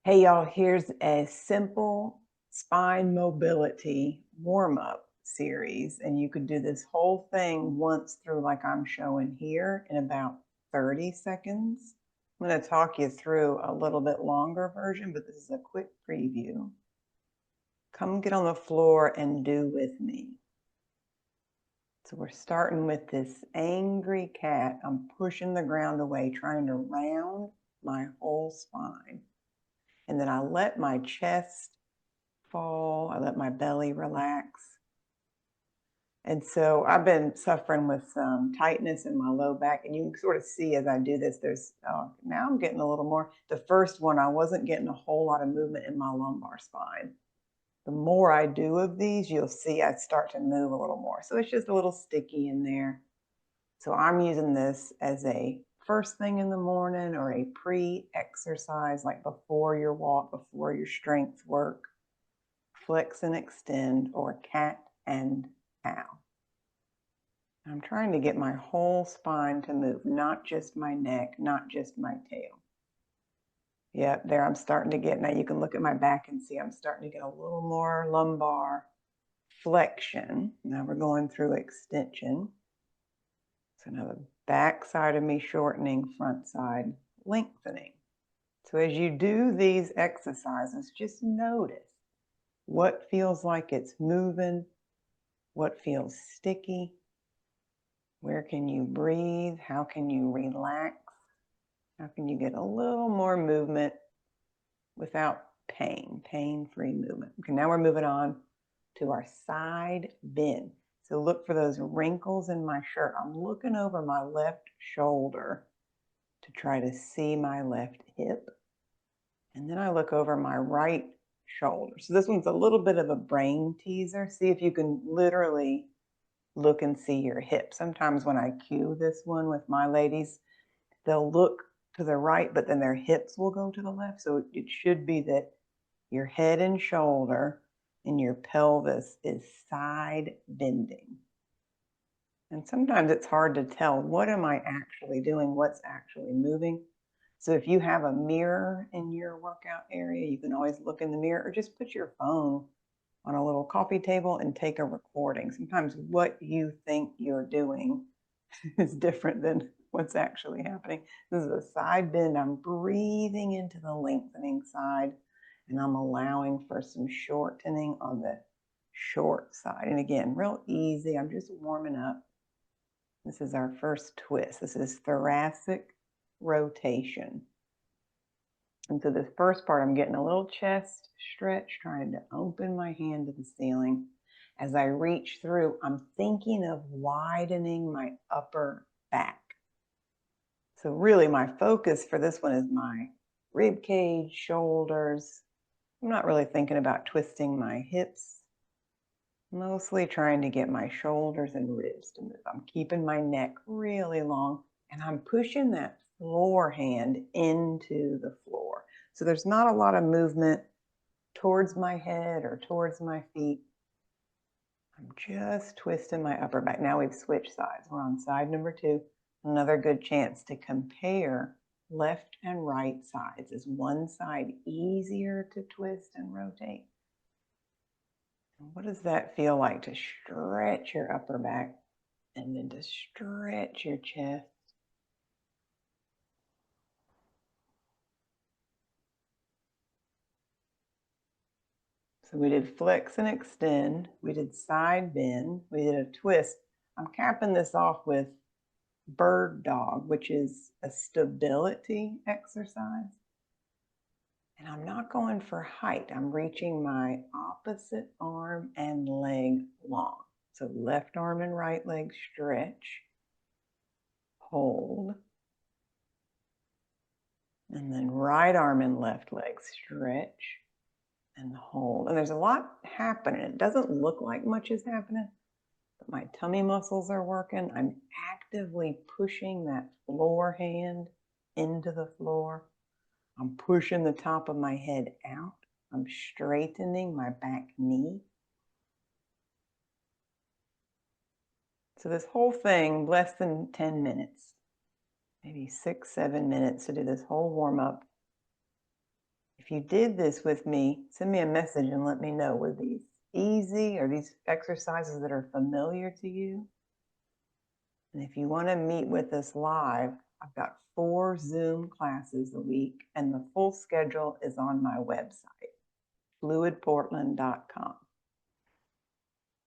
Hey y'all, here's a simple spine mobility warm-up series, and you could do this whole thing once through like I'm showing here in about 30 seconds. I'm going to talk you through a little bit longer version, but this is a quick preview. Come get on the floor and do with me. So we're starting with this angry cat. I'm pushing the ground away, trying to round my whole spine. And then I let my chest fall. I let my belly relax. And so I've been suffering with some tightness in my low back. And you can sort of see as I do this, now I'm getting a little more. The first one, I wasn't getting a whole lot of movement in my lumbar spine. The more I do of these, you'll see I start to move a little more. So it's just a little sticky in there. So I'm using this as a first thing in the morning or a pre-exercise, like before your walk, before your strength work. Flex and extend, or cat and cow. I'm trying to get my whole spine to move, not just my neck, not just my tail. Yep, there I'm starting to get, now you can look at my back and see I'm starting to get a little more lumbar flexion. Now we're going through extension. So now the back side of me shortening, front side lengthening. So as you do these exercises, just notice what feels like it's moving, what feels sticky, where can you breathe, how can you relax, how can you get a little more movement without pain, pain-free movement. Okay, now we're moving on to our side bend. So look for those wrinkles in my shirt. I'm looking over my left shoulder to try to see my left hip. And then I look over my right shoulder. So this one's a little bit of a brain teaser. See if you can literally look and see your hip. Sometimes when I cue this one with my ladies, they'll look to the right, but then their hips will go to the left. So it should be that your head and shoulder and your pelvis is side bending. And sometimes it's hard to tell, what am I actually doing? What's actually moving? So if you have a mirror in your workout area, you can always look in the mirror or just put your phone on a little coffee table and take a recording. Sometimes what you think you're doing is different than what's actually happening. This is a side bend. I'm breathing into the lengthening side, and I'm allowing for some shortening on the short side. And again, real easy. I'm just warming up. This is our first twist. This is thoracic rotation. And so this first part, I'm getting a little chest stretch, trying to open my hand to the ceiling. As I reach through, I'm thinking of widening my upper back. So really my focus for this one is my rib cage, shoulders. I'm not really thinking about twisting my hips. Mostly trying to get my shoulders and ribs to move. I'm keeping my neck really long, and I'm pushing that floor hand into the floor. So there's not a lot of movement towards my head or towards my feet. I'm just twisting my upper back. Now we've switched sides. We're on side number 2. Another good chance to compare left and right sides. Is one side easier to twist and rotate? What does that feel like to stretch your upper back and then to stretch your chest? So we did flex and extend, we did side bend, we did a twist. I'm capping this off with bird dog, which is a stability exercise. And I'm not going for height. I'm reaching my opposite arm and leg long. So left arm and right leg stretch, hold, and then right arm and left leg stretch and hold. And there's a lot happening. It doesn't look like much is happening, but my tummy muscles are working. I'm actively pushing that floor hand into the floor. I'm pushing the top of my head out. I'm straightening my back knee. So this whole thing, less than 10 minutes, maybe 6, 7 minutes to do this whole warm up. If you did this with me, send me a message and let me know. Were these easy? Are these exercises that are familiar to you? And if you want to meet with us live, I've got 4 Zoom classes a week, and the full schedule is on my website, fluidportland.com.